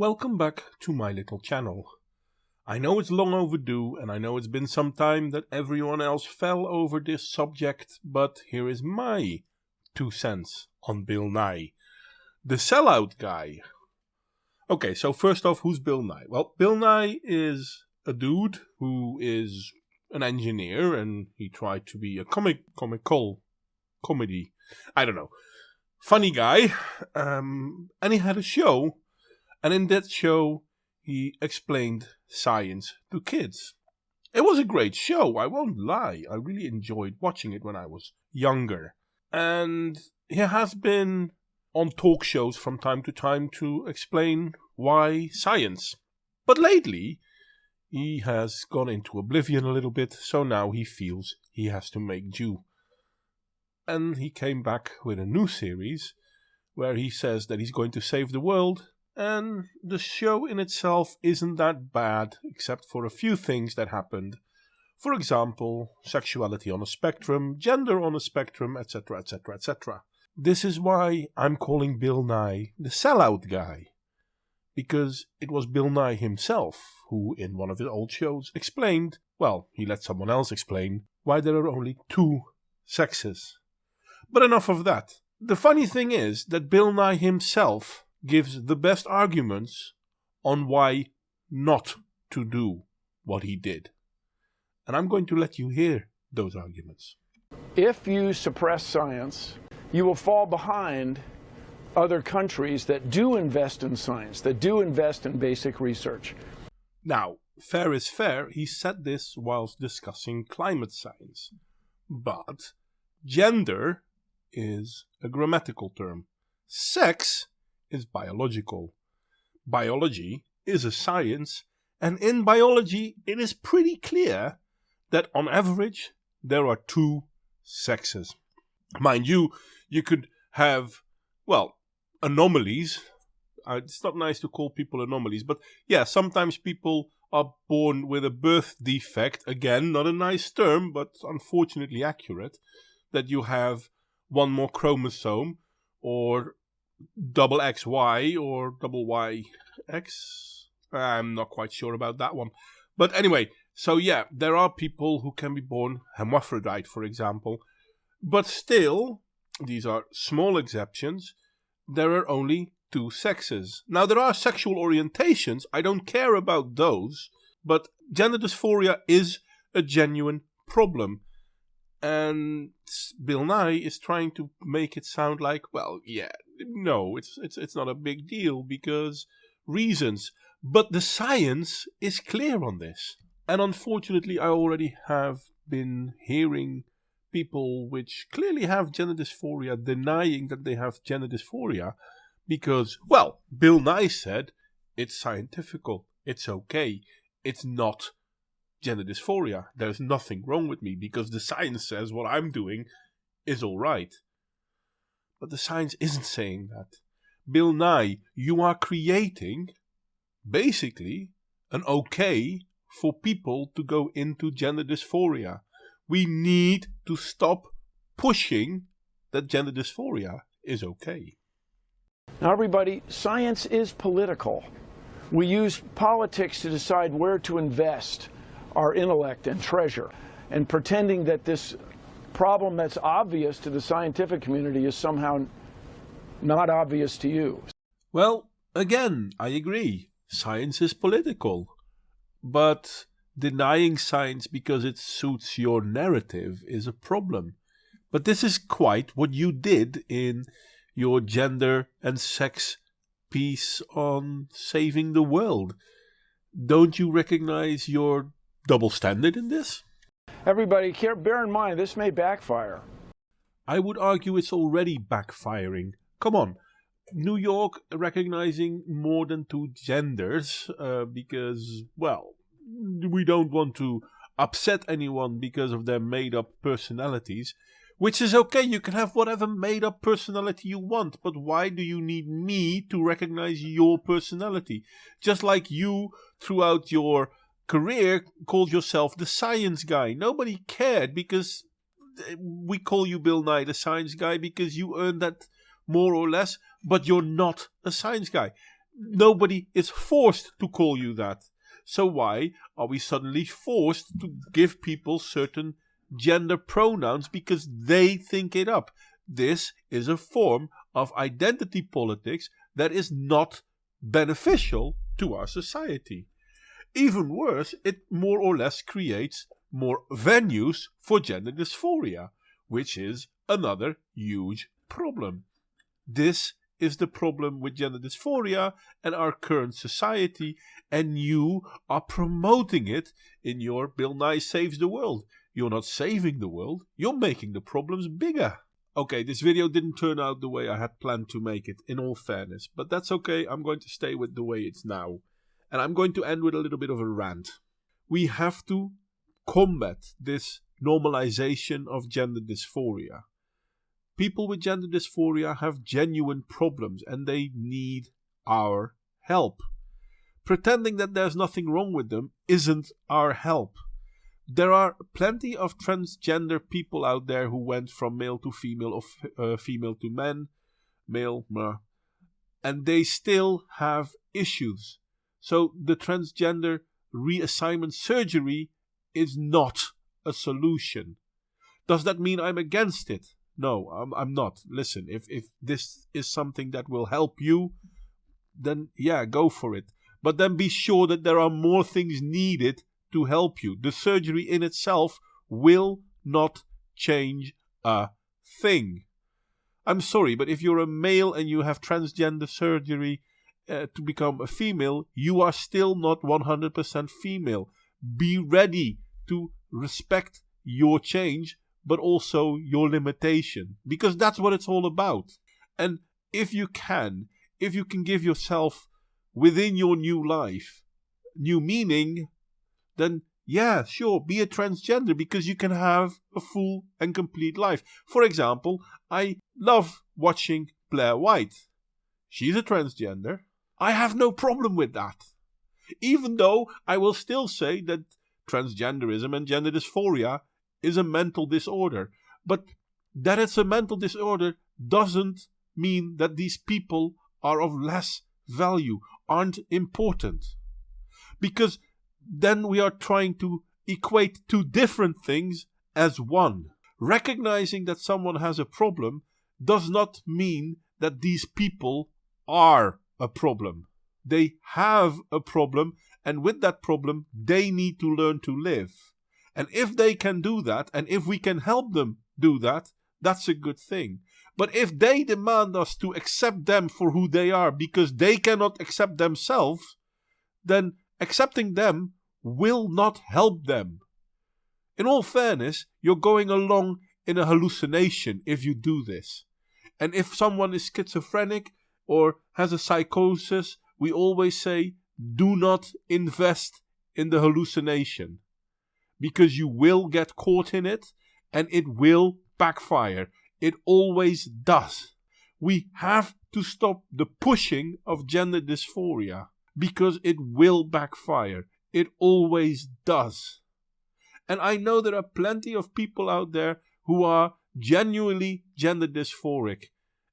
Welcome back to my little channel. I know it's long overdue and I know it's been some time that everyone else fell over this subject, but here is my 2 cents on Bill Nye, the Sellout Guy. Okay, so first off, who's Bill Nye? Well, Bill Nye is a dude who is an engineer and he tried to be a comedy, I don't know, funny guy, and he had a show. And in that show, he explained science to kids. It was a great show, I won't lie. I really enjoyed watching it when I was younger. And he has been on talk shows from time to time to explain why science. But lately, he has gone into oblivion a little bit, so now he feels he has to make do. And he came back with a new series where he says that he's going to save the world. And the show in itself isn't that bad, except for a few things that happened. For example, sexuality on a spectrum, gender on a spectrum, etc, etc, etc. This is why I'm calling Bill Nye the Sellout Guy. Because it was Bill Nye himself who, in one of his old shows, explained, well, he let someone else explain, why there are only 2 sexes. But enough of that. The funny thing is that Bill Nye himself gives the best arguments on why not to do what he did. And I'm going to let you hear those arguments. If you suppress science, you will fall behind other countries that do invest in science, that do invest in basic research. Now, fair is fair, he said this whilst discussing climate science. But gender is a grammatical term. Sex is biological. Biology is a science, and in biology it is pretty clear that on average there are 2 sexes. Mind you, you could have, well, anomalies. It's not nice to call people anomalies, but yeah, sometimes people are born with a birth defect. Again, not a nice term, but unfortunately accurate, that you have one more chromosome, or double XY or double YX. I'm not quite sure about that one. But anyway, so yeah, there are people who can be born hermaphrodite, for example. But still, these are small exceptions. There are only 2 sexes. Now, there are sexual orientations. I don't care about those. But gender dysphoria is a genuine problem. And Bill Nye is trying to make it sound like, well, yeah, no, it's not a big deal because reasons. But the science is clear on this. And unfortunately, I already have been hearing people which clearly have gender dysphoria denying that they have gender dysphoria because, well, Bill Nye said it's scientifical, it's okay, it's not gender dysphoria. There's nothing wrong with me because the science says what I'm doing is alright. But the science isn't saying that. Bill Nye, you are creating basically an okay for people to go into gender dysphoria. We need to stop pushing that gender dysphoria is okay. Now, everybody, science is political. We use politics to decide where to invest our intellect and treasure, and pretending that this problem that's obvious to the scientific community is somehow not obvious to you. Well, again, I agree. Science is political. But denying science because it suits your narrative is a problem. But this is quite what you did in your gender and sex piece on saving the world. Don't you recognize your double standard in this? Everybody, bear in mind, this may backfire. I would argue it's already backfiring. Come on. New York recognizing more than 2 genders because, well, we don't want to upset anyone because of their made-up personalities, which is okay. You can have whatever made-up personality you want, but why do you need me to recognize your personality? Just like you, throughout your career, called yourself the science guy. Nobody cared because we call you Bill Nye the science guy because you earned that more or less, but you're not a science guy. Nobody is forced to call you that. So why are we suddenly forced to give people certain gender pronouns because they think it up? This is a form of identity politics that is not beneficial to our society. Even worse, it more or less creates more venues for gender dysphoria, which is another huge problem. This is the problem with gender dysphoria and our current society, and you are promoting it in your Bill Nye Saves the World. You're not saving the world, you're making the problems bigger. Okay, this video didn't turn out the way I had planned to make it, in all fairness, but that's okay. I'm going to stay with the way it's now. And I'm going to end with a little bit of a rant. We have to combat this normalization of gender dysphoria. People with gender dysphoria have genuine problems and they need our help. Pretending that there's nothing wrong with them isn't our help. There are plenty of transgender people out there who went from male to female or female to man, and they still have issues. So the transgender reassignment surgery is not a solution. Does that mean I'm against it? No, I'm not. Listen, if this is something that will help you, then yeah, go for it. But then be sure that there are more things needed to help you. The surgery in itself will not change a thing. I'm sorry, but if you're a male and you have transgender surgery to become a female, you are still not 100% female. Be ready to respect your change, but also your limitation, because that's what it's all about. And if you can give yourself within your new life new meaning, then yeah, sure, be a transgender, because you can have a full and complete life. For example, I love watching Blair White. She's a transgender. I have no problem with that. Even though I will still say that transgenderism and gender dysphoria is a mental disorder. But that it's a mental disorder doesn't mean that these people are of less value, aren't important. Because then we are trying to equate two different things as one. Recognizing that someone has a problem does not mean that these people are a problem. They have a problem, and with that problem, they need to learn to live. And if they can do that, and if we can help them do that, that's a good thing. But if they demand us to accept them for who they are because they cannot accept themselves, then accepting them will not help them. In all fairness, you're going along in a hallucination if you do this. And if someone is schizophrenic or has a psychosis, we always say, do not invest in the hallucination. Because you will get caught in it and it will backfire. It always does. We have to stop the pushing of gender dysphoria because it will backfire. It always does. And I know there are plenty of people out there who are genuinely gender dysphoric.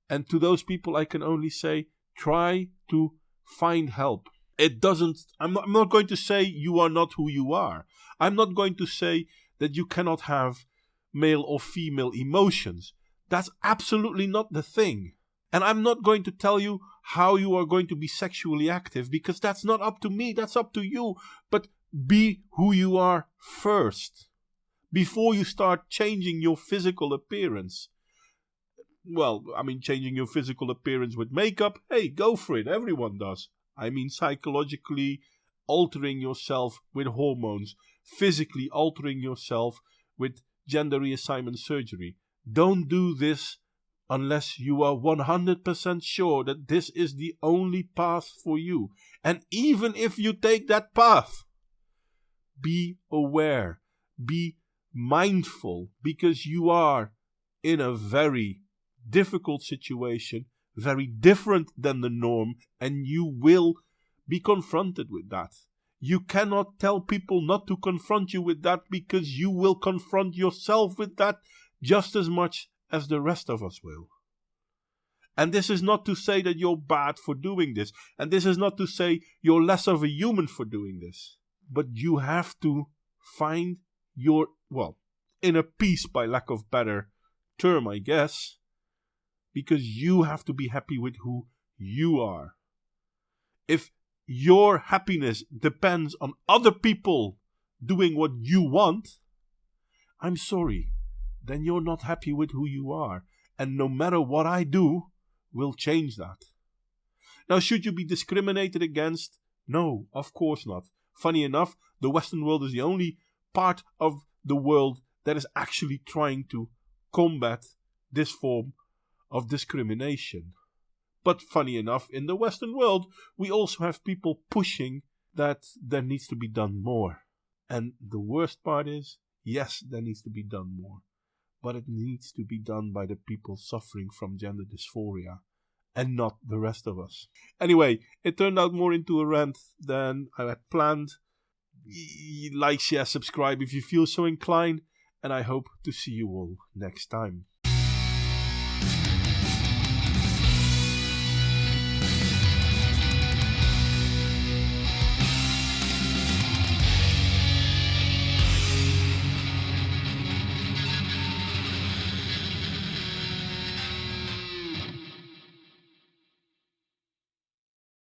And to those people I can only say, try to find help. I'm not going to say you are not who you are. I'm not going to say that you cannot have male or female emotions. That's absolutely not the thing. And I'm not going to tell you how you are going to be sexually active, because that's not up to me, that's up to you. But be who you are first, before you start changing your physical appearance. Well, I mean, changing your physical appearance with makeup, hey, go for it, everyone does. I mean, psychologically altering yourself with hormones, physically altering yourself with gender reassignment surgery. Don't do this unless you are 100% sure that this is the only path for you. And even if you take that path, be aware, be mindful, because you are in a very difficult situation, very different than the norm, and you will be confronted with that. You cannot tell people not to confront you with that, because you will confront yourself with that just as much as the rest of us will. And this is not to say that you're bad for doing this. And this is not to say you're less of a human for doing this. But you have to find your, inner peace, by lack of better term, I guess. Because you have to be happy with who you are. If your happiness depends on other people doing what you want, I'm sorry, then you're not happy with who you are. And no matter what I do, will change that. Now, should you be discriminated against? No, of course not. Funny enough, the Western world is the only part of the world that is actually trying to combat this form of discrimination. But funny enough, in the Western world, we also have people pushing that there needs to be done more. And the worst part is, yes, there needs to be done more. But it needs to be done by the people suffering from gender dysphoria and not the rest of us. Anyway, it turned out more into a rant than I had planned. Like, share, subscribe if you feel so inclined, and I hope to see you all next time.